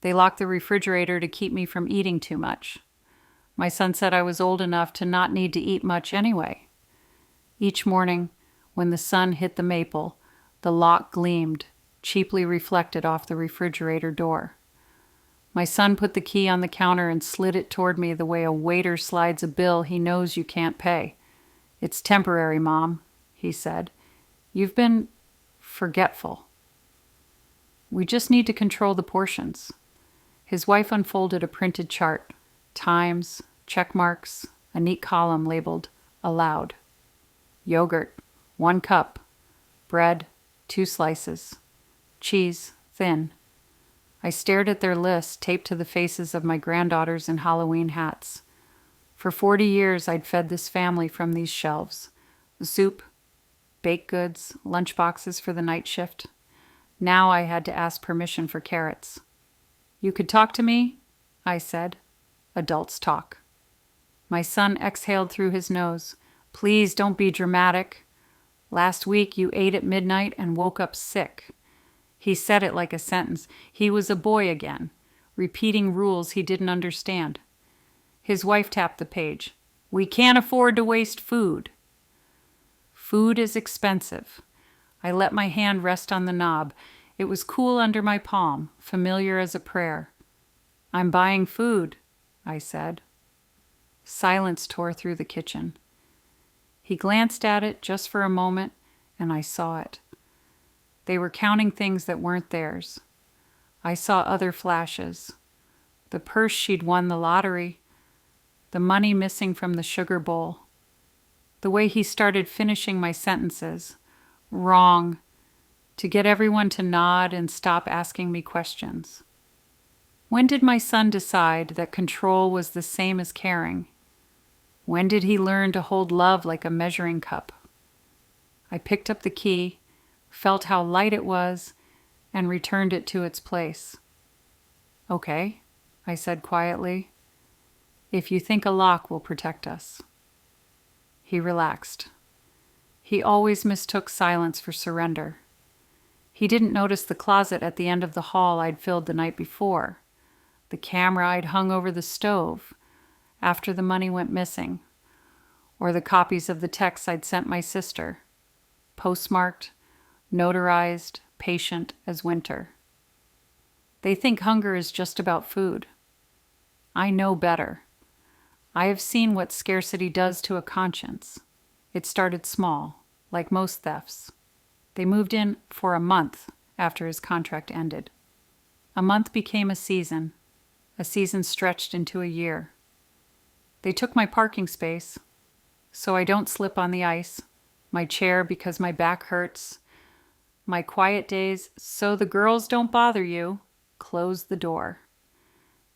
They locked the refrigerator to keep me from eating too much. My son said I was old enough to not need to eat much anyway. Each morning, when the sun hit the maple, the lock gleamed, cheaply reflected off the refrigerator door. My son put the key on the counter and slid it toward me the way a waiter slides a bill he knows you can't pay. "It's temporary, Mom," he said. "You've been forgetful. We just need to control the portions." His wife unfolded a printed chart, times, check marks, a neat column labeled "Allowed." Yogurt, 1 cup. Bread, 2 slices. Cheese, thin. I stared at their list taped to the faces of my granddaughters in Halloween hats. For 40 years, I'd fed this family from these shelves. Soup, baked goods, lunch boxes for the night shift. Now I had to ask permission for carrots. "You could talk to me?" I said. Adults talk. My son exhaled through his nose. "Please don't be dramatic. Last week you ate at midnight and woke up sick." He said it like a sentence. He was a boy again, repeating rules he didn't understand. His wife tapped the page. "We can't afford to waste food." Food is expensive. I let my hand rest on the knob. It was cool under my palm, familiar as a prayer. "I'm buying food," I said. Silence tore through the kitchen. He glanced at it just for a moment, and I saw it. They were counting things that weren't theirs. I saw other flashes. The purse she'd won the lottery. The money missing from the sugar bowl. The way he started finishing my sentences. Wrong. To get everyone to nod and stop asking me questions. When did my son decide that control was the same as caring? When did he learn to hold love like a measuring cup? I picked up the key, felt how light it was, and returned it to its place. "Okay," I said quietly. "If you think a lock will protect us." He relaxed. He always mistook silence for surrender. He didn't notice the closet at the end of the hall I'd filled the night before, the camera I'd hung over the stove after the money went missing, or the copies of the texts I'd sent my sister, postmarked, notarized, patient as winter. They think hunger is just about food. I know better. I have seen what scarcity does to a conscience. It started small, like most thefts. They moved in for a month after his contract ended. A month became a season stretched into a year. They took my parking space, so I don't slip on the ice, my chair because my back hurts, my quiet days so the girls don't bother you, close the door.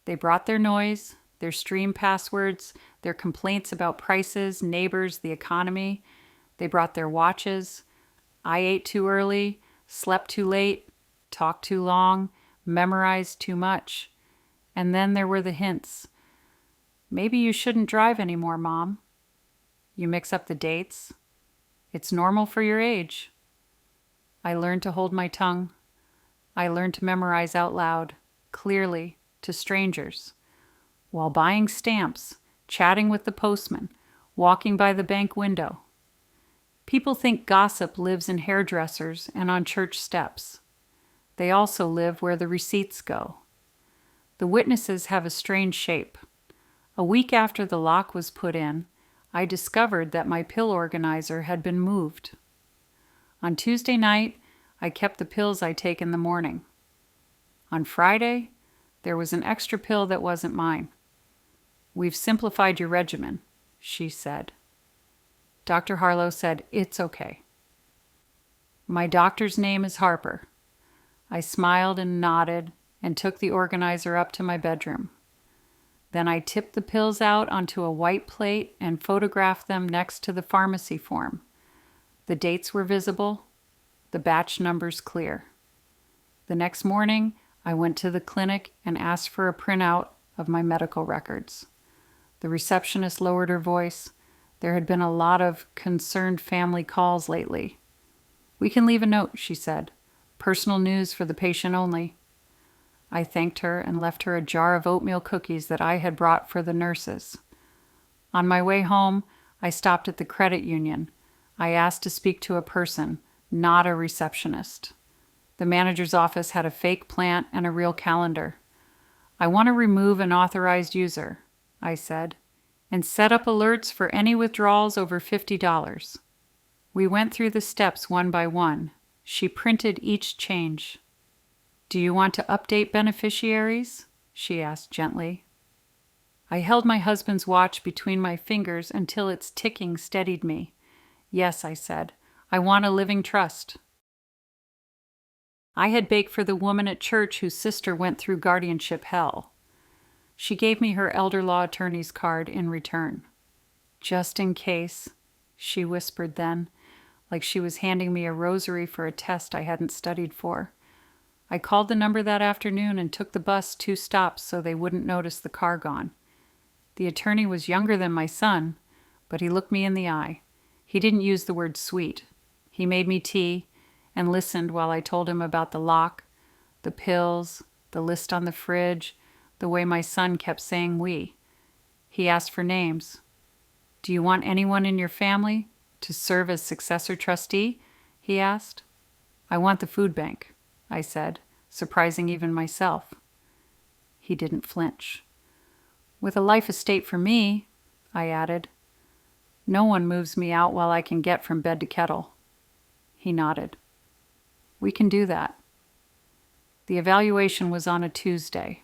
They brought their noise, their stream passwords, their complaints about prices, neighbors, the economy. They brought their watches. I ate too early, slept too late, talked too long, memorized too much. And then there were the hints. "Maybe you shouldn't drive anymore, Mom. You mix up the dates. It's normal for your age." I learned to hold my tongue. I learned to memorize out loud, clearly, to strangers, while buying stamps, chatting with the postman, walking by the bank window. People think gossip lives in hairdressers and on church steps. They also live where the receipts go. The witnesses have a strange shape. A week after the lock was put in, I discovered that my pill organizer had been moved. On Tuesday night, I kept the pills I take in the morning. On Friday, there was an extra pill that wasn't mine. "We've simplified your regimen," she said. Dr. Harlow said, "It's okay." My doctor's name is Harper. I smiled and nodded and took the organizer up to my bedroom. Then I tipped the pills out onto a white plate and photographed them next to the pharmacy form. The dates were visible, the batch numbers clear. The next morning, I went to the clinic and asked for a printout of my medical records. The receptionist lowered her voice. There had been a lot of concerned family calls lately. "We can leave a note," she said. "Personal news for the patient only." I thanked her and left her a jar of oatmeal cookies that I had brought for the nurses. On my way home, I stopped at the credit union. I asked to speak to a person, not a receptionist. The manager's office had a fake plant and a real calendar. "I want to remove an authorized user," I said, "and set up alerts for any withdrawals over $50. We went through the steps one by one. She printed each change. "Do you want to update beneficiaries?" she asked gently. I held my husband's watch between my fingers until its ticking steadied me. "Yes," I said, "I want a living trust." I had baked for the woman at church whose sister went through guardianship hell. She gave me her elder law attorney's card in return. "Just in case," she whispered then, like she was handing me a rosary for a test I hadn't studied for. I called the number that afternoon and took the bus 2 stops so they wouldn't notice the car gone. The attorney was younger than my son, but he looked me in the eye. He didn't use the word sweet. He made me tea and listened while I told him about the lock, the pills, the list on the fridge, the way my son kept saying we. He asked for names. "Do you want anyone in your family to serve as successor trustee?" he asked. "I want the food bank," I said, surprising even myself. He didn't flinch. "With a life estate for me," I added. "No one moves me out while I can get from bed to kettle." He nodded. "We can do that." The evaluation was on a Tuesday.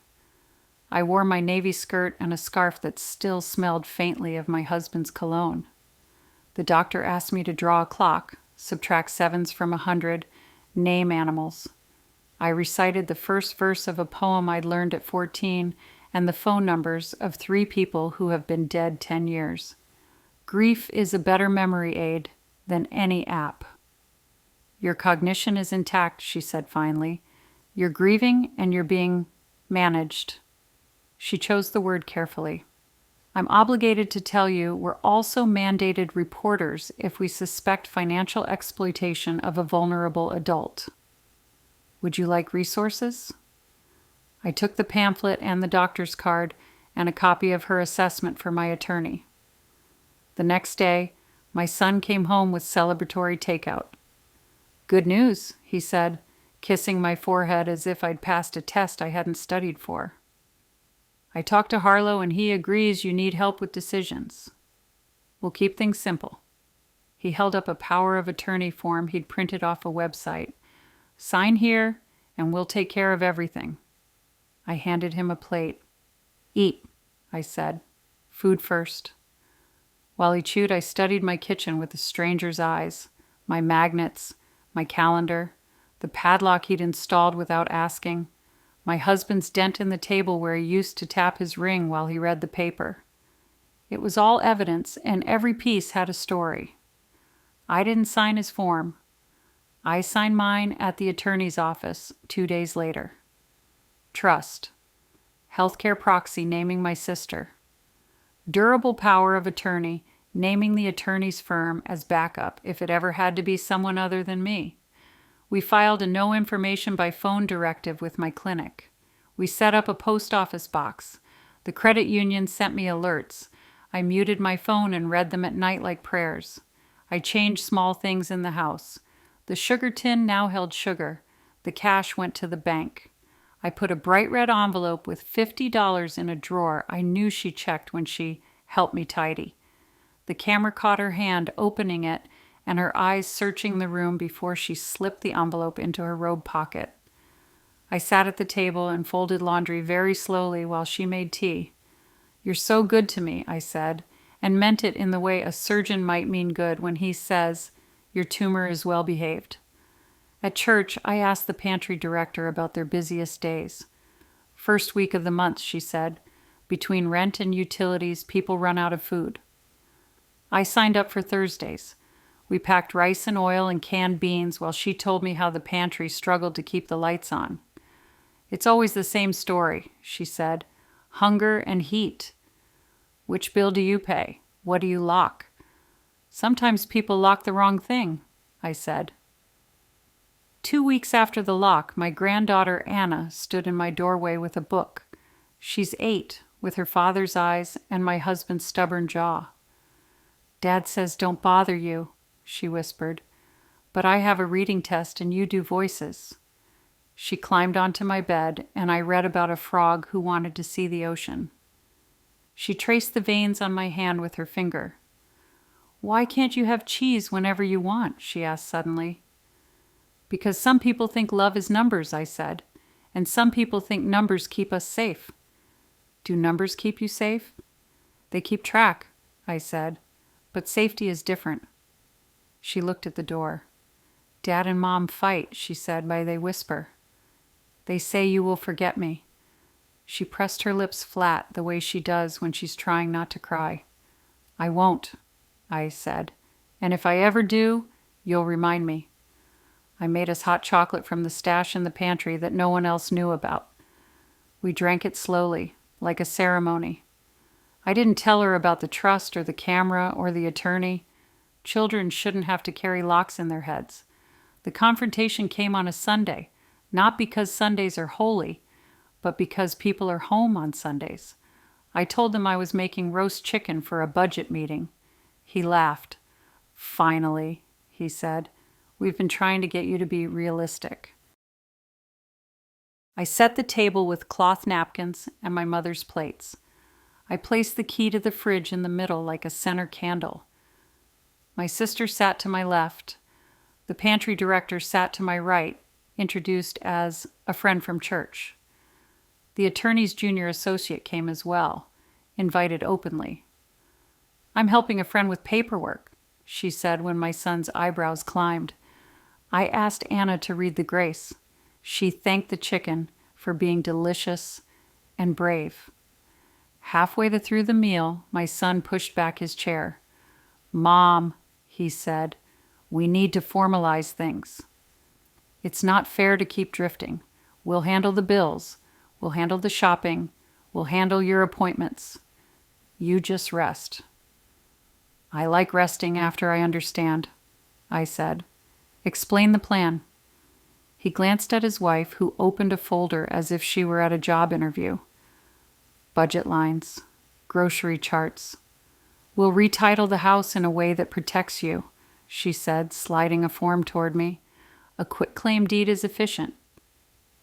I wore my navy skirt and a scarf that still smelled faintly of my husband's cologne. The doctor asked me to draw a clock, subtract 7s from 100, name animals. I recited the first verse of a poem I'd learned at 14 and the phone numbers of 3 people who have been dead 10 years. Grief is a better memory aid than any app. "Your cognition is intact," she said finally. "You're grieving and you're being managed." She chose the word carefully. "I'm obligated to tell you we're also mandated reporters if we suspect financial exploitation of a vulnerable adult. Would you like resources?" I took the pamphlet and the doctor's card and a copy of her assessment for my attorney. The next day, my son came home with celebratory takeout. "Good news," he said, kissing my forehead as if I'd passed a test I hadn't studied for. "I talked to Harlow and he agrees you need help with decisions. We'll keep things simple." He held up a power of attorney form he'd printed off a website. "Sign here and we'll take care of everything." I handed him a plate. "Eat," I said. "Food first." While he chewed, I studied my kitchen with a stranger's eyes, my magnets, my calendar, the padlock he'd installed without asking, my husband's dent in the table where he used to tap his ring while he read the paper. It was all evidence, and every piece had a story. I didn't sign his form. I signed mine at the attorney's office 2 days later. Trust. Healthcare proxy naming my sister. Durable power of attorney naming the attorney's firm as backup if it ever had to be someone other than me. We filed a no information by phone directive with my clinic. We set up a post office box. The credit union sent me alerts. I muted my phone and read them at night like prayers. I changed small things in the house. The sugar tin now held sugar. The cash went to the bank. I put a bright red envelope with $50 in a drawer I knew she checked when she helped me tidy. The camera caught her hand opening it and her eyes searching the room before she slipped the envelope into her robe pocket. I sat at the table and folded laundry very slowly while she made tea. "You're so good to me," I said, and meant it in the way a surgeon might mean good when he says, "Your tumor is well behaved." At church, I asked the pantry director about their busiest days. "First week of the month," she said. "Between rent and utilities, people run out of food." I signed up for Thursdays. We packed rice and oil and canned beans while she told me how the pantry struggled to keep the lights on. "It's always the same story," she said. "Hunger and heat. Which bill do you pay? What do you lock?" "Sometimes people lock the wrong thing," I said. 2 weeks after the lock, my granddaughter Anna stood in my doorway with a book. She's 8, with her father's eyes and my husband's stubborn jaw. "Dad says don't bother you," she whispered, "but I have a reading test and you do voices." She climbed onto my bed, and I read about a frog who wanted to see the ocean. She traced the veins on my hand with her finger. "Why can't you have cheese whenever you want?" she asked suddenly. "Because some people think love is numbers," I said, "and some people think numbers keep us safe." "Do numbers keep you safe?" "They keep track," I said, "but safety is different." She looked at the door. "Dad and Mom fight," she said, "but they whisper. They say you will forget me." She pressed her lips flat the way she does when she's trying not to cry. "I won't," I said, "and if I ever do, you'll remind me." I made us hot chocolate from the stash in the pantry that no one else knew about. We drank it slowly, like a ceremony. I didn't tell her about the trust or the camera or the attorney. Children shouldn't have to carry locks in their heads. The confrontation came on a Sunday, not because Sundays are holy, but because people are home on Sundays. I told them I was making roast chicken for a budget meeting. He laughed. "Finally," he said. "We've been trying to get you to be realistic." I set the table with cloth napkins and my mother's plates. I placed the key to the fridge in the middle like a center candle. My sister sat to my left. The pantry director sat to my right, introduced as a friend from church. The attorney's junior associate came as well, invited openly. "I'm helping a friend with paperwork," she said when my son's eyebrows climbed. I asked Anna to read the grace. She thanked the chicken for being delicious and brave. Halfway through the meal, my son pushed back his chair. "Mom," he said, "we need to formalize things. It's not fair to keep drifting. We'll handle the bills. We'll handle the shopping. We'll handle your appointments. You just rest." "I like resting after I understand," I said. "Explain the plan." He glanced at his wife, who opened a folder as if she were at a job interview. "Budget lines, grocery charts. We'll retitle the house in a way that protects you," she said, sliding a form toward me. "A quitclaim deed is efficient."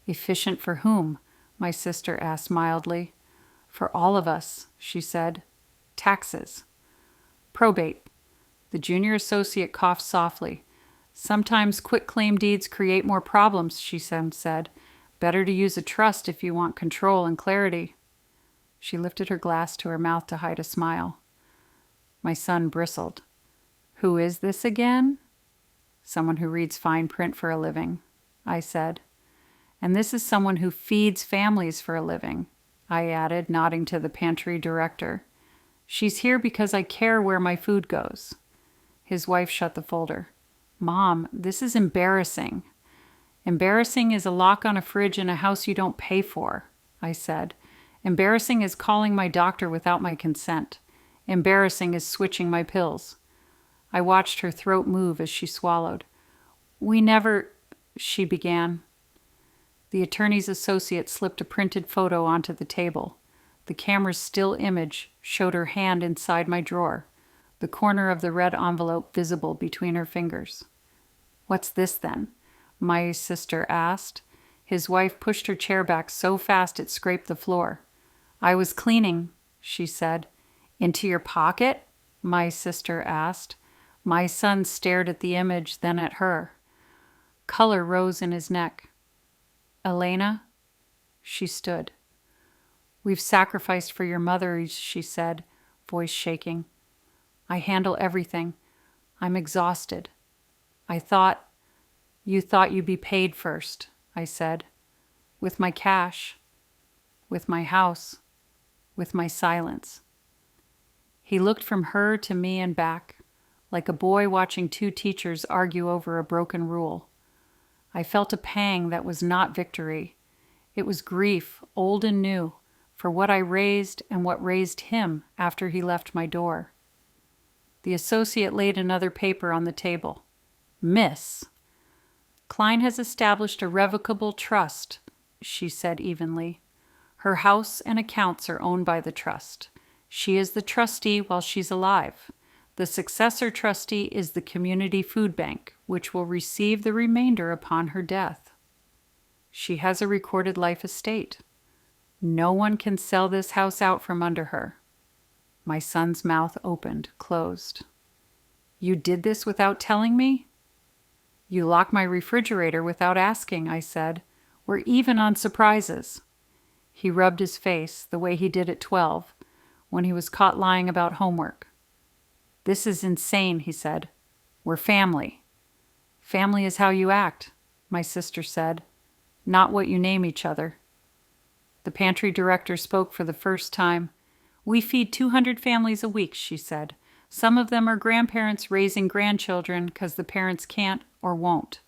"Efficient for whom?" my sister asked mildly. "For all of us," she said. "Taxes." "Probate." The junior associate coughed softly. "Sometimes quitclaim deeds create more problems," she said. "Better to use a trust if you want control and clarity." She lifted her glass to her mouth to hide a smile. My son bristled. "Who is this again?" "Someone who reads fine print for a living," I said. "And this is someone who feeds families for a living," I added, nodding to the pantry director. "She's here because I care where my food goes." His wife shut the folder. "Mom, this is embarrassing." "Embarrassing is a lock on a fridge in a house you don't pay for," I said. "Embarrassing is calling my doctor without my consent. Embarrassing is switching my pills." I watched her throat move as she swallowed. "We never," she began. The attorney's associate slipped a printed photo onto the table. The camera's still image showed her hand inside my drawer, the corner of the red envelope visible between her fingers. "What's this then?" my sister asked. His wife pushed her chair back so fast it scraped the floor. "I was cleaning," she said. "Into your pocket?" my sister asked. My son stared at the image, then at her. Color rose in his neck. "Elena?" She stood. "We've sacrificed for your mother," she said, voice shaking. "I handle everything. I'm exhausted." You thought you'd be paid first," I said. "With my cash. With my house. With my silence." He looked from her to me and back, like a boy watching two teachers argue over a broken rule. I felt a pang that was not victory. It was grief, old and new, for what I raised and what raised him after he left my door. The associate laid another paper on the table. "Miss." Klein has established a revocable trust, she said evenly. Her house and accounts are owned by the trust. She is the trustee while she's alive. The successor trustee is the community food bank, which will receive the remainder upon her death. She has a recorded life estate. No one can sell this house out from under her. My son's mouth opened, closed. You did this without telling me? You locked my refrigerator without asking, I said. We're even on surprises. He rubbed his face the way he did at 12, when he was caught lying about homework. This is insane, he said. We're family. Family is how you act, my sister said, not what you name each other. The pantry director spoke for the first time. We feed 200 families a week, she said. Some of them are grandparents raising grandchildren because the parents can't or won't.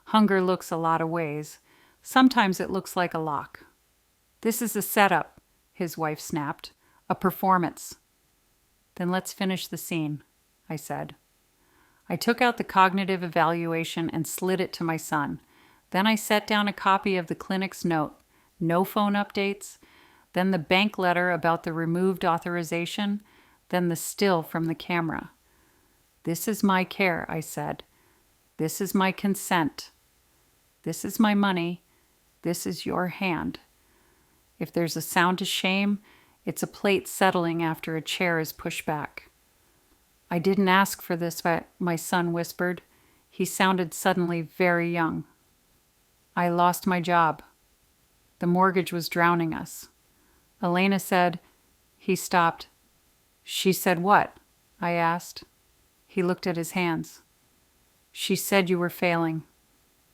Hunger looks a lot of ways. Sometimes it looks like a lock. This is a setup, his wife snapped. A performance. Then let's finish the scene, I said. I took out the cognitive evaluation and slid it to my son. Then I set down a copy of the clinic's note. No phone updates. Then the bank letter about the removed authorization. Then the still from the camera. This is my care, I said. This is my consent. This is my money. This is your hand. If there's a sound of shame, it's a plate settling after a chair is pushed back. I didn't ask for this, my son whispered. He sounded suddenly very young. I lost my job. The mortgage was drowning us. Elena said, he stopped. She said what? I asked. He looked at his hands. She said you were failing,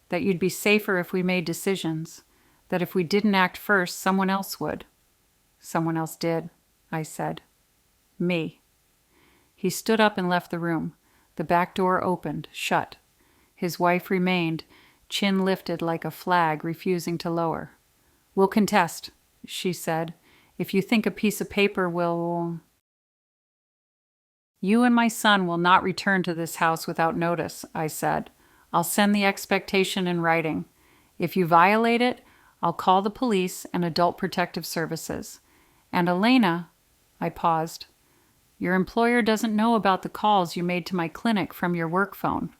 that you'd be safer if we made decisions, that if we didn't act first, someone else would. Someone else did, I said. Me. He stood up and left the room. The back door opened, shut. His wife remained, chin lifted like a flag, refusing to lower. We'll contest, she said. If you think a piece of paper will... You and my son will not return to this house without notice, I said. I'll send the expectation in writing. If you violate it, I'll call the police and Adult Protective Services. And Elena, I paused, your employer doesn't know about the calls you made to my clinic from your work phone.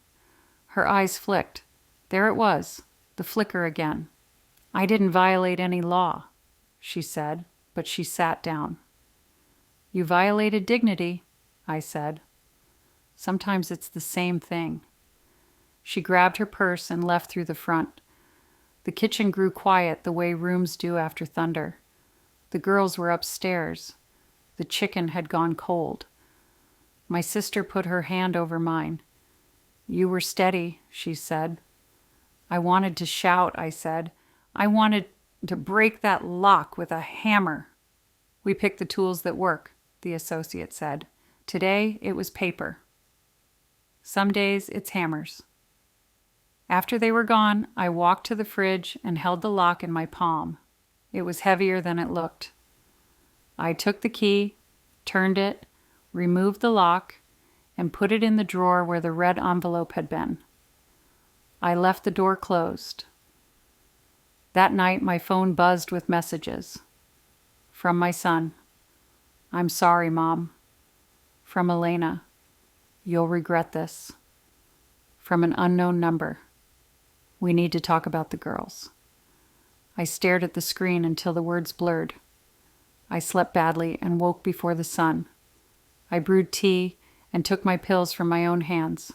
Her eyes flicked. There it was, the flicker again. I didn't violate any law, she said, but she sat down. You violated dignity, I said. Sometimes it's the same thing. She grabbed her purse and left through the front. The kitchen grew quiet the way rooms do after thunder. The girls were upstairs. The chicken had gone cold. My sister put her hand over mine. You were steady, she said. I wanted to shout, I said. I wanted to break that lock with a hammer. We picked the tools that work, the associate said. Today it was paper. Some days it's hammers. After they were gone, I walked to the fridge and held the lock in my palm. It was heavier than it looked. I took the key, turned it, removed the lock, and put it in the drawer where the red envelope had been. I left the door closed. That night, my phone buzzed with messages. From my son. I'm sorry, Mom. From Elena. You'll regret this. From an unknown number. We need to talk about the girls. I stared at the screen until the words blurred. I slept badly and woke before the sun. I brewed tea and took my pills from my own hands.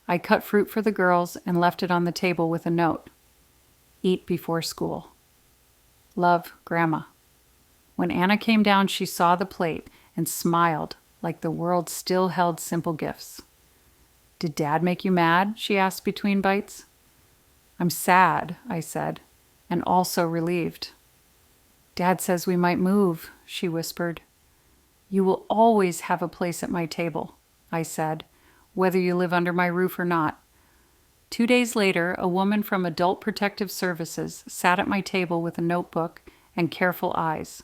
I cut fruit for the girls and left it on the table with a note. Eat before school. Love, Grandma. When Anna came down, she saw the plate and smiled like the world still held simple gifts. Did Dad make you mad? She asked between bites. I'm sad, I said, and also relieved. Dad says we might move, she whispered. You will always have a place at my table, I said, whether you live under my roof or not. 2 days later, a woman from Adult Protective Services sat at my table with a notebook and careful eyes.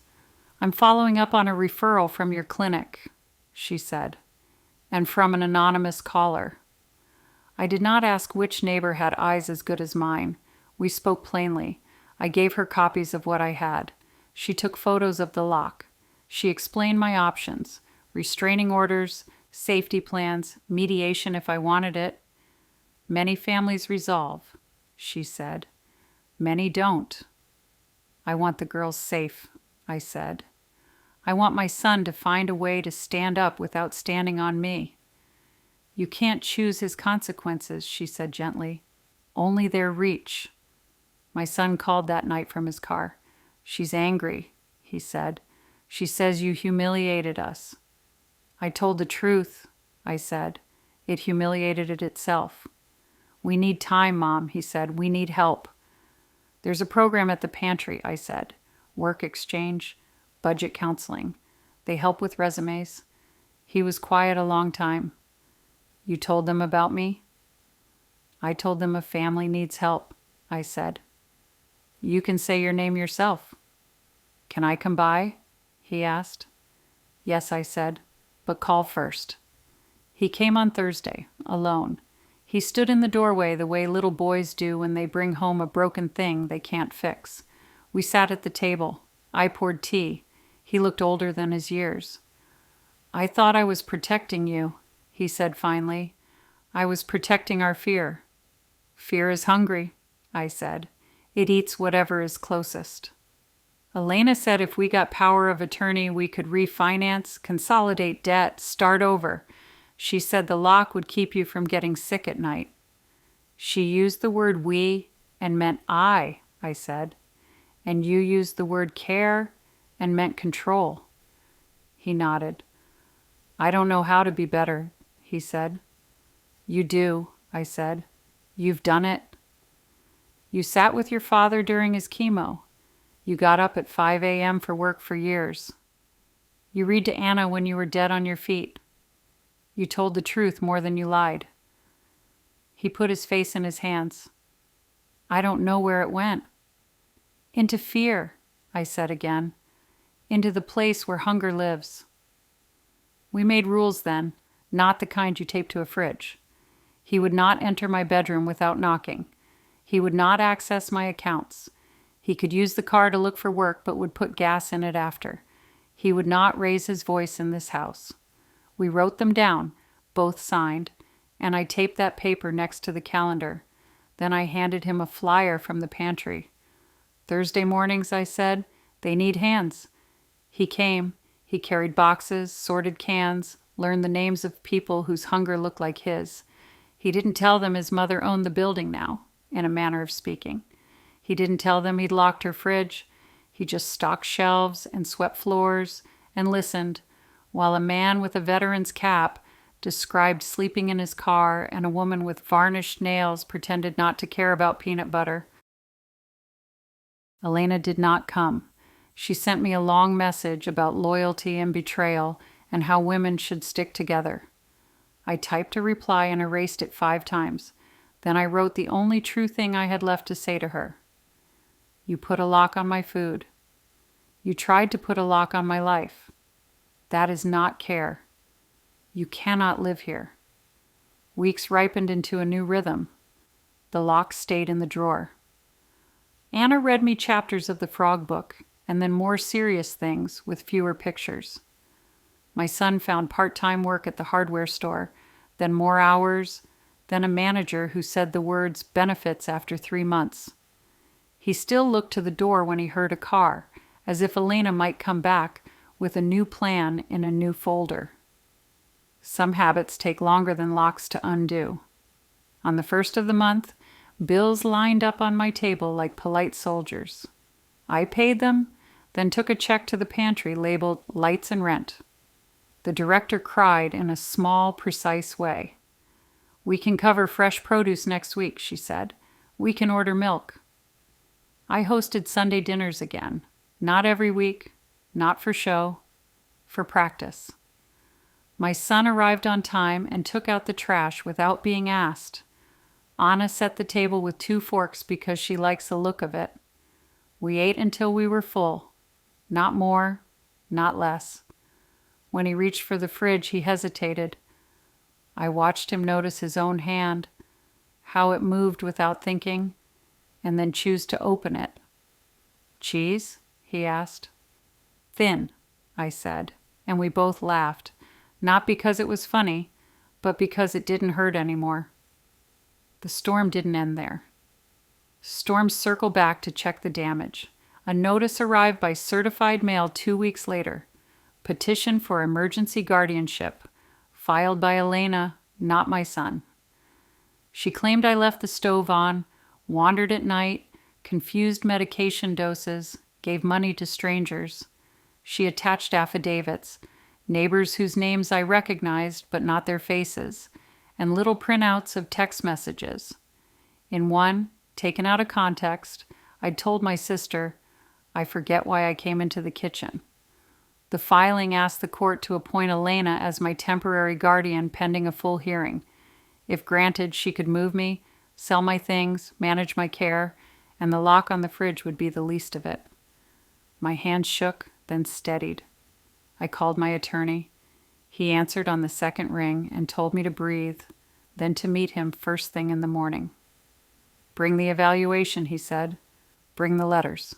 I'm following up on a referral from your clinic, she said, and from an anonymous caller. I did not ask which neighbor had eyes as good as mine. We spoke plainly. I gave her copies of what I had. She took photos of the lock. She explained my options: restraining orders, safety plans, mediation if I wanted it. Many families resolve, she said. Many don't. I want the girls safe, I said. I want my son to find a way to stand up without standing on me. You can't choose his consequences, she said gently. Only their reach. My son called that night from his car. She's angry, he said. She says you humiliated us. I told the truth, I said. It humiliated it itself. We need time, Mom, he said. We need help. There's a program at the pantry, I said. Work exchange, budget counseling. They help with resumes. He was quiet a long time. You told them about me? I told them a family needs help, I said. You can say your name yourself. Can I come by? He asked. Yes, I said, but call first. He came on Thursday, alone. He stood in the doorway the way little boys do when they bring home a broken thing they can't fix. We sat at the table. I poured tea. He looked older than his years. I thought I was protecting you, he said finally. I was protecting our fear. Fear is hungry, I said. It eats whatever is closest. Elena said if we got power of attorney, we could refinance, consolidate debt, start over. She said the lock would keep you from getting sick at night. She used the word we and meant I said. And you used the word care and meant control. He nodded. I don't know how to be better, he said. You do, I said. You've done it. You sat with your father during his chemo. You got up at 5 a.m. for work for years. You read to Anna when you were dead on your feet. You told the truth more than you lied. He put his face in his hands. I don't know where it went. Into fear, I said again. Into the place where hunger lives. We made rules then, not the kind you tape to a fridge. He would not enter my bedroom without knocking. He would not access my accounts. He could use the car to look for work, but would put gas in it after. He would not raise his voice in this house. We wrote them down, both signed, and I taped that paper next to the calendar. Then I handed him a flyer from the pantry. Thursday mornings, I said, they need hands. He came. He carried boxes, sorted cans, learned the names of people whose hunger looked like his. He didn't tell them his mother owned the building now, in a manner of speaking. He didn't tell them he'd locked her fridge. He just stocked shelves and swept floors and listened, while a man with a veteran's cap described sleeping in his car and a woman with varnished nails pretended not to care about peanut butter. Elena did not come. She sent me a long message about loyalty and betrayal and how women should stick together. I typed a reply and erased it 5 times. Then I wrote the only true thing I had left to say to her. You put a lock on my food. You tried to put a lock on my life. That is not care. You cannot live here. Weeks ripened into a new rhythm. The lock stayed in the drawer. Anna read me chapters of the Frog Book, and then more serious things with fewer pictures. My son found part-time work at the hardware store, then more hours, then a manager who said the words benefits after 3 months. He still looked to the door when he heard a car, as if Elena might come back with a new plan in a new folder. Some habits take longer than locks to undo. On the 1st of the month, bills lined up on my table like polite soldiers. I paid them, then took a check to the pantry labeled lights and rent. The director cried in a small, precise way. We can cover fresh produce next week, she said. We can order milk. I hosted Sunday dinners again. Not every week, not for show, for practice. My son arrived on time and took out the trash without being asked. Anna set the table with 2 forks because she likes the look of it. We ate until we were full. Not more, not less. When he reached for the fridge, he hesitated. I watched him notice his own hand, how it moved without thinking, and then choose to open it. Cheese? He asked. Thin, I said, and we both laughed, not because it was funny, but because it didn't hurt anymore. The storm didn't end there. Storms circle back to check the damage. A notice arrived by certified mail 2 weeks later. Petition for emergency guardianship, filed by Elena, not my son. She claimed I left the stove on, wandered at night, confused medication doses, gave money to strangers. She attached affidavits, neighbors whose names I recognized but not their faces, and little printouts of text messages. In one, taken out of context, I'd told my sister, I forget why I came into the kitchen. The filing asked the court to appoint Elena as my temporary guardian pending a full hearing. If granted, she could move me, sell my things, manage my care, and the lock on the fridge would be the least of it. My hand shook, then steadied. I called my attorney. He answered on the second ring and told me to breathe, then to meet him first thing in the morning. Bring the evaluation, he said. Bring the letters.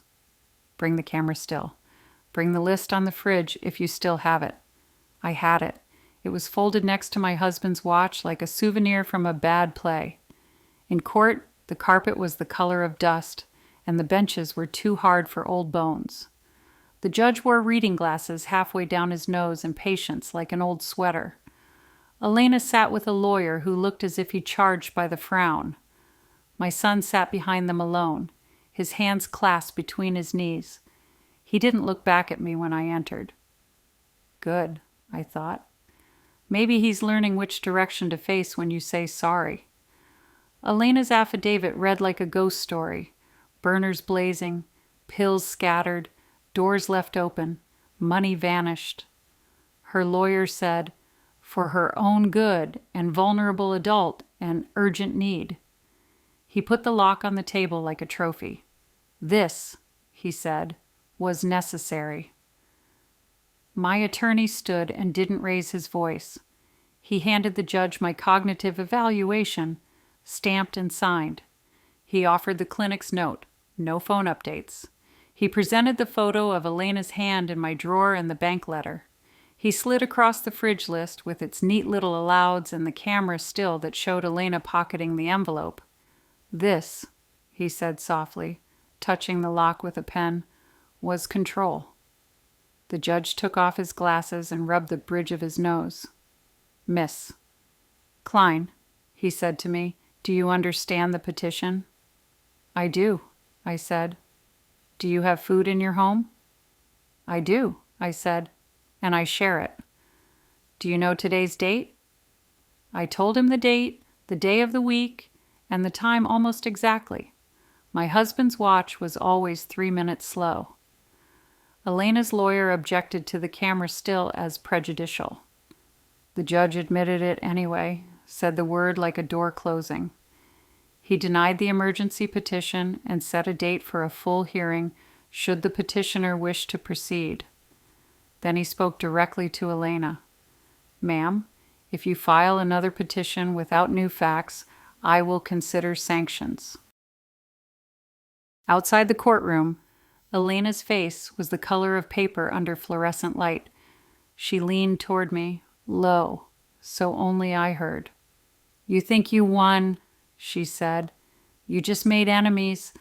Bring the camera still. Bring the list on the fridge if you still have it. I had it. It was folded next to my husband's watch like a souvenir from a bad play. In court, the carpet was the color of dust, and the benches were too hard for old bones. The judge wore reading glasses halfway down his nose in patience like an old sweater. Elena sat with a lawyer who looked as if he charged by the frown. My son sat behind them alone, his hands clasped between his knees. He didn't look back at me when I entered. Good, I thought. Maybe he's learning which direction to face when you say sorry. Elena's affidavit read like a ghost story. Burners blazing, pills scattered, doors left open, money vanished. Her lawyer said, for her own good and vulnerable adult and urgent need. He put the lock on the table like a trophy. This, he said, was necessary. My attorney stood and didn't raise his voice. He handed the judge my cognitive evaluation, stamped and signed. He offered the clinic's note, no phone updates. He presented the photo of Elena's hand in my drawer and the bank letter. He slid across the fridge list with its neat little allouds and the camera still that showed Elena pocketing the envelope. This, he said softly, touching the lock with a pen, was control. The judge took off his glasses and rubbed the bridge of his nose. Miss Klein, he said to me, do you understand the petition? I do, I said. Do you have food in your home? I do, I said, and I share it. Do you know today's date? I told him the date, the day of the week, and the time almost exactly. My husband's watch was always 3 minutes slow. Elena's lawyer objected to the camera still as prejudicial. The judge admitted it anyway, said the word like a door closing. He denied the emergency petition and set a date for a full hearing should the petitioner wish to proceed. Then he spoke directly to Elena. Ma'am, if you file another petition without new facts, I will consider sanctions. Outside the courtroom, Elena's face was the color of paper under fluorescent light. She leaned toward me, low, so only I heard. You think you won, she said. You just made enemies.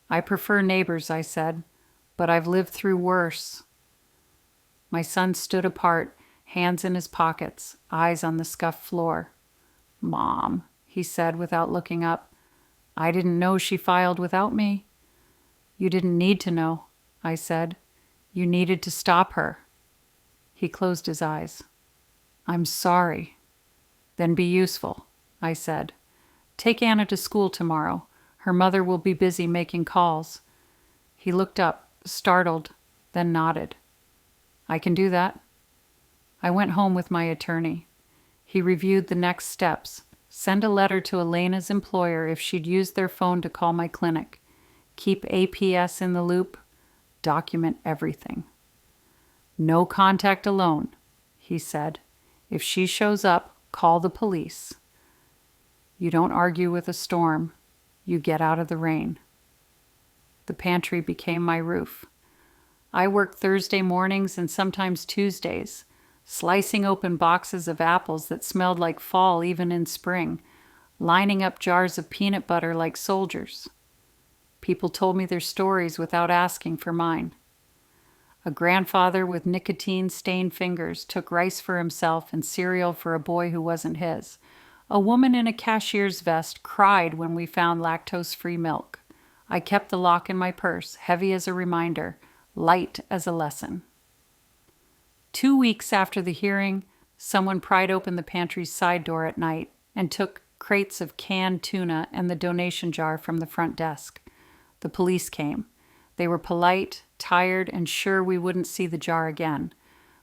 I prefer neighbors, I said, but I've lived through worse. My son stood apart, hands in his pockets, eyes on the scuffed floor. Mom, he said without looking up. I didn't know she filed without me. You didn't need to know, I said. You needed to stop her. He closed his eyes. I'm sorry. Then be useful, I said. Take Anna to school tomorrow. Her mother will be busy making calls. He looked up, startled, then nodded. I can do that. I went home with my attorney. He reviewed the next steps. Send a letter to Elena's employer if she'd used their phone to call my clinic. Keep APS in the loop. Document everything. No contact alone, he said. If she shows up, call the police. You don't argue with a storm. You get out of the rain. The pantry became my roof. I worked Thursday mornings and sometimes Tuesdays, slicing open boxes of apples that smelled like fall even in spring, lining up jars of peanut butter like soldiers. People told me their stories without asking for mine. A grandfather with nicotine-stained fingers took rice for himself and cereal for a boy who wasn't his. A woman in a cashier's vest cried when we found lactose-free milk. I kept the lock in my purse, heavy as a reminder, light as a lesson. 2 weeks after the hearing, someone pried open the pantry's side door at night and took crates of canned tuna and the donation jar from the front desk. The police came. They were polite, tired, and sure we wouldn't see the jar again.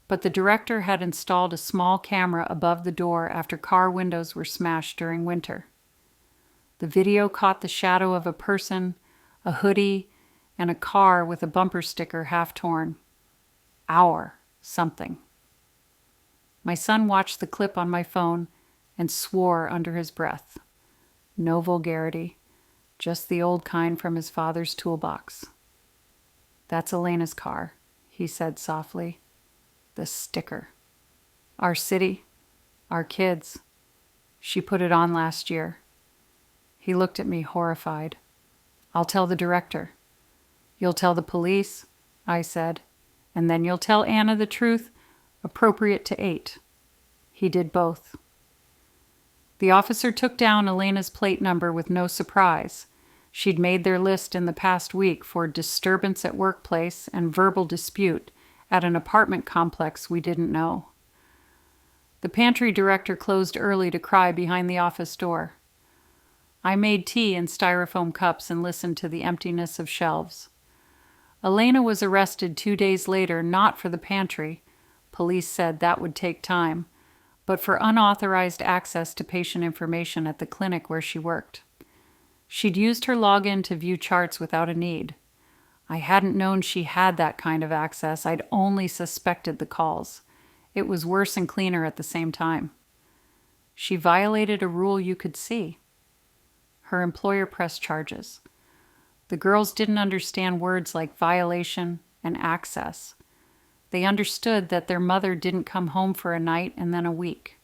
But the director had installed a small camera above the door after car windows were smashed during winter. The video caught the shadow of a person, a hoodie, and a car with a bumper sticker half torn. Our something. My son watched the clip on my phone and swore under his breath. No vulgarity, just the old kind from his father's toolbox. "That's Elena's car," he said softly. "The sticker. Our city, our kids. She put it on last year." He looked at me horrified. "I'll tell the director." "You'll tell the police," I said, "and then you'll tell Anna the truth, appropriate to 8. He did both. The officer took down Elena's plate number with no surprise. She'd made their list in the past week for disturbance at workplace and verbal dispute at an apartment complex we didn't know. The pantry director closed early to cry behind the office door. I made tea in styrofoam cups and listened to the emptiness of shelves. Elena was arrested 2 days later, not for the pantry. Police said that would take time, but for unauthorized access to patient information at the clinic where she worked. She'd used her login to view charts without a need. I hadn't known she had that kind of access. I'd only suspected the calls. It was worse and cleaner at the same time. She violated a rule you could see. Her employer pressed charges. The girls didn't understand words like violation and access. They understood that their mother didn't come home for a night and then a week.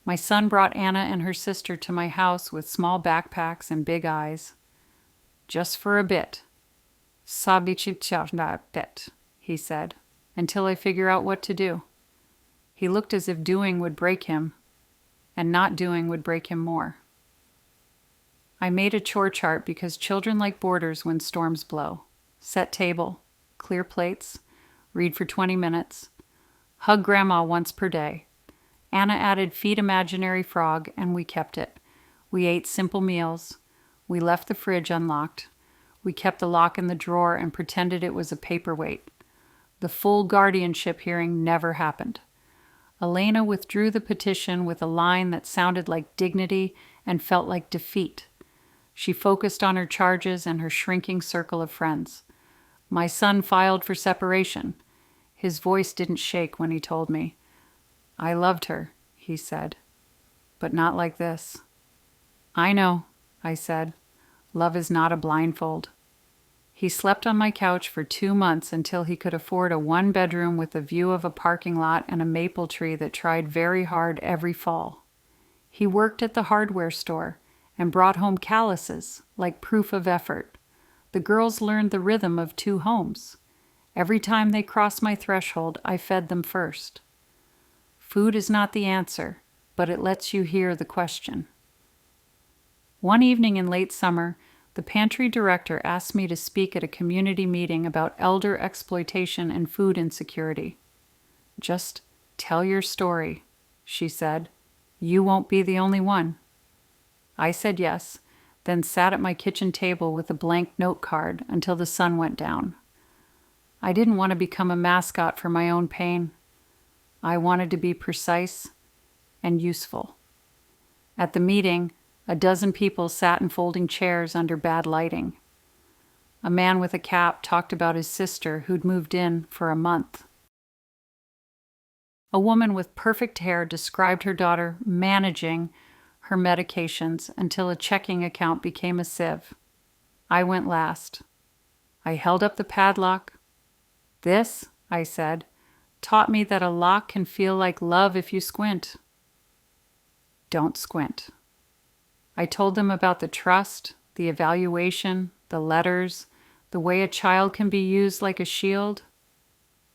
My son brought Anna and her sister to my house with small backpacks and big eyes. "Just for a bit. Bit," he said, "until I figure out what to do." He looked as if doing would break him, and not doing would break him more. I made a chore chart because children like boarders when storms blow. Set table, clear plates, read for 20 minutes, hug grandma once per day. Anna added feed imaginary frog, and we kept it. We ate simple meals. We left the fridge unlocked. We kept the lock in the drawer and pretended it was a paperweight. The full guardianship hearing never happened. Elena withdrew the petition with a line that sounded like dignity and felt like defeat. She focused on her charges and her shrinking circle of friends. My son filed for separation. His voice didn't shake when he told me. "I loved her," he said, "but not like this." "I know," I said. "Love is not a blindfold." He slept on my couch for 2 months until he could afford a 1-bedroom with a view of a parking lot and a maple tree that tried very hard every fall. He worked at the hardware store and brought home calluses, like proof of effort. The girls learned the rhythm of 2 homes. Every time they crossed my threshold, I fed them first. Food is not the answer, but it lets you hear the question. One evening in late summer, the pantry director asked me to speak at a community meeting about elder exploitation and food insecurity. "Just tell your story," she said. "You won't be the only one." I said yes, then sat at my kitchen table with a blank note card until the sun went down. I didn't want to become a mascot for my own pain. I wanted to be precise and useful. At the meeting, a dozen people sat in folding chairs under bad lighting. A man with a cap talked about his sister who'd moved in for a month. A woman with perfect hair described her daughter managing her medications, until a checking account became a sieve. I went last. I held up the padlock. "This," I said, "taught me that a lock can feel like love if you squint." Don't squint. I told them about the trust, the evaluation, the letters, the way a child can be used like a shield.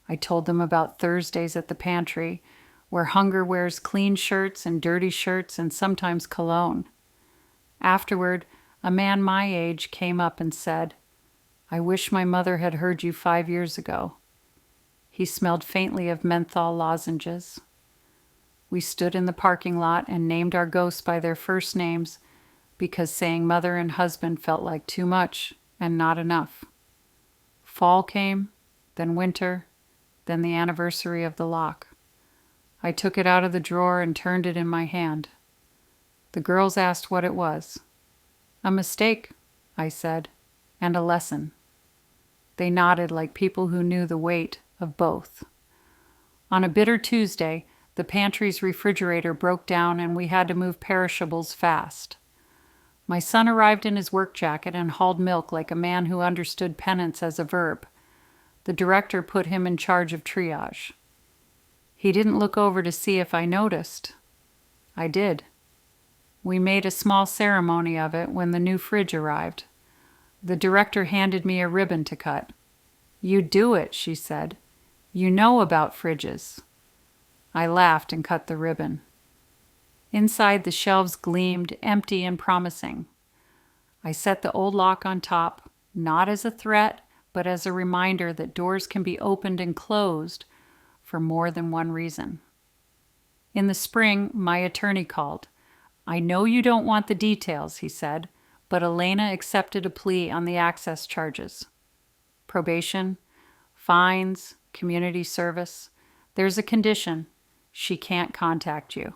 I told them about Thursdays at the pantry, where hunger wears clean shirts and dirty shirts and sometimes cologne. Afterward, a man my age came up and said, "I wish my mother had heard you 5 years ago." He smelled faintly of menthol lozenges. We stood in the parking lot and named our ghosts by their first names because saying mother and husband felt like too much and not enough. Fall came, then winter, then the anniversary of the lock. I took it out of the drawer and turned it in my hand. The girls asked what it was. "A mistake," I said, "and a lesson." They nodded like people who knew the weight of both. On a bitter Tuesday, the pantry's refrigerator broke down and we had to move perishables fast. My son arrived in his work jacket and hauled milk like a man who understood penance as a verb. The director put him in charge of triage. He didn't look over to see if I noticed. I did. We made a small ceremony of it when the new fridge arrived. The director handed me a ribbon to cut. "You do it," she said. "You know about fridges." I laughed and cut the ribbon. Inside, the shelves gleamed, empty and promising. I set the old lock on top, not as a threat, but as a reminder that doors can be opened and closed for more than one reason. In the spring, my attorney called. "I know you don't want the details," he said, but Elena accepted a plea on the access charges. Probation, fines, community service. There's a condition. She can't contact you.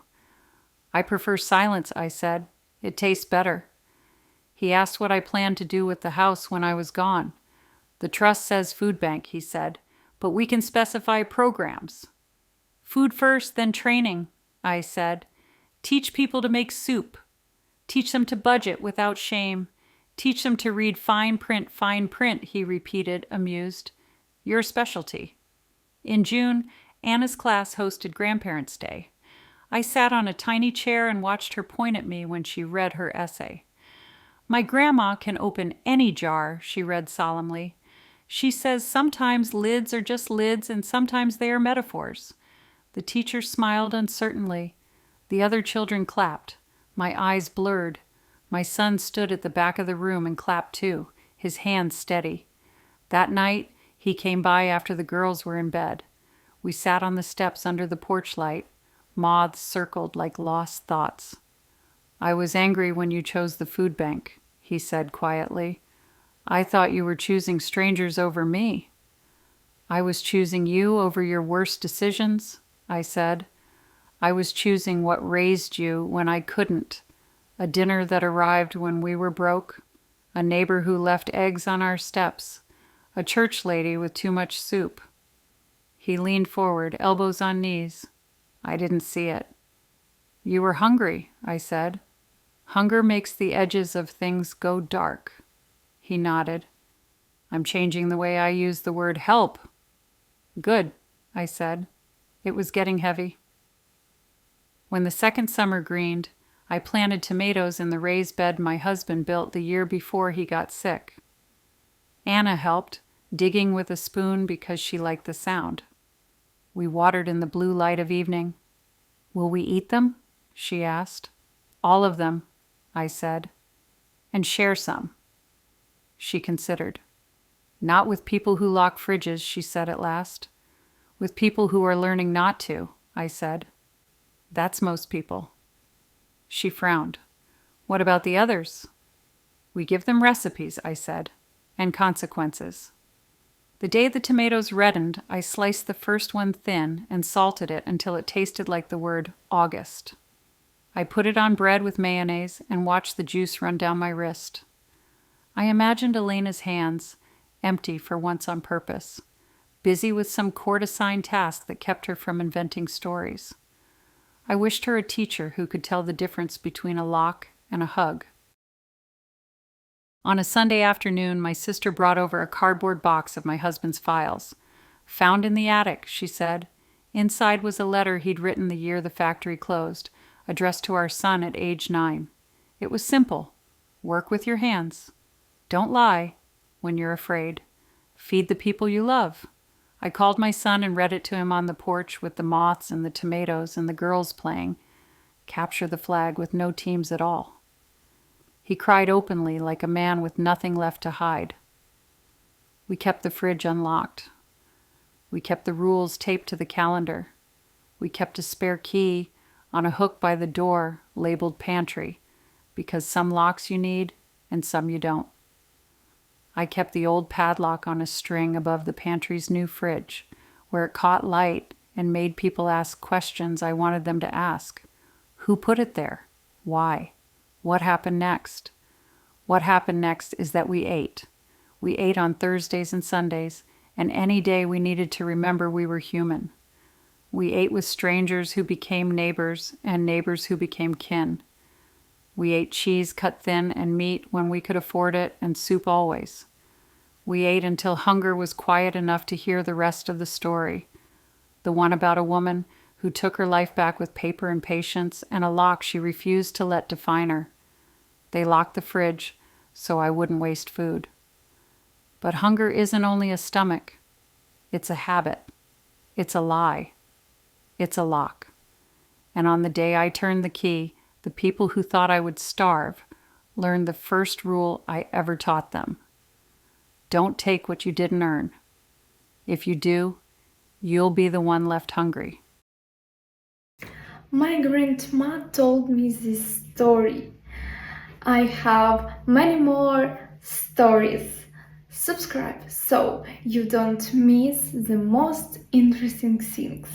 "I prefer silence," I said. "It tastes better." He asked what I planned to do with the house when I was gone. "The trust says food bank," he said, "but we can specify programs." "Food first, then training," I said. "Teach people to make soup. Teach them to budget without shame. Teach them to read fine print," he repeated, amused. "Your specialty." In June, Anna's class hosted Grandparents' Day. I sat on a tiny chair and watched her point at me when she read her essay. "My grandma can open any jar," she read solemnly. "She says sometimes lids are just lids and sometimes they are metaphors." The teacher smiled uncertainly. The other children clapped. My eyes blurred. My son stood at the back of the room and clapped too, his hands steady. That night, he came by after the girls were in bed. We sat on the steps under the porch light. Moths circled like lost thoughts. "I was angry when you chose the food bank," he said quietly. "I thought you were choosing strangers over me." "I was choosing you over your worst decisions," I said. "I was choosing what raised you when I couldn't. A dinner that arrived when we were broke. A neighbor who left eggs on our steps. A church lady with too much soup." He leaned forward, elbows on knees. I didn't see it. "You were hungry," I said. "Hunger makes the edges of things go dark." He nodded. "I'm changing the way I use the word help." "Good," I said. It was getting heavy. When the second summer greened, I planted tomatoes in the raised bed my husband built the year before he got sick. Anna helped, digging with a spoon because she liked the sound. We watered in the blue light of evening. "Will we eat them?" she asked. "All of them," I said. "And share some." She considered. "Not with people who lock fridges," she said at last. "With people who are learning not to," I said. "That's most people." She frowned. "What about the others?" "We give them recipes," I said, "and consequences." The day the tomatoes reddened, I sliced the first one thin and salted it until it tasted like the word August. I put it on bread with mayonnaise and watched the juice run down my wrist. I imagined Elena's hands, empty for once on purpose, busy with some court-assigned task that kept her from inventing stories. I wished her a teacher who could tell the difference between a lock and a hug. On a Sunday afternoon, my sister brought over a cardboard box of my husband's files. "Found in the attic," she said. Inside was a letter he'd written the year the factory closed, addressed to our son at age 9. It was simple. Work with your hands. Don't lie when you're afraid. Feed the people you love. I called my son and read it to him on the porch with the moths and the tomatoes and the girls playing. Capture the flag with no teams at all. He cried openly like a man with nothing left to hide. We kept the fridge unlocked. We kept the rules taped to the calendar. We kept a spare key on a hook by the door labeled pantry, because some locks you need and some you don't. I kept the old padlock on a string above the pantry's new fridge, where it caught light and made people ask questions I wanted them to ask. Who put it there? Why? What happened next? What happened next is that we ate. We ate on Thursdays and Sundays, and any day we needed to remember we were human. We ate with strangers who became neighbors and neighbors who became kin. We ate cheese cut thin and meat when we could afford it, and soup always. We ate until hunger was quiet enough to hear the rest of the story. The one about a woman who took her life back with paper and patience and a lock she refused to let define her. They locked the fridge so I wouldn't waste food. But hunger isn't only a stomach. It's a habit. It's a lie. It's a lock. And on the day I turned the key, the people who thought I would starve learned the first rule I ever taught them. Don't take what you didn't earn. If you do, you'll be the one left hungry. My grandma told me this story. I have many more stories. Subscribe so you don't miss the most interesting things.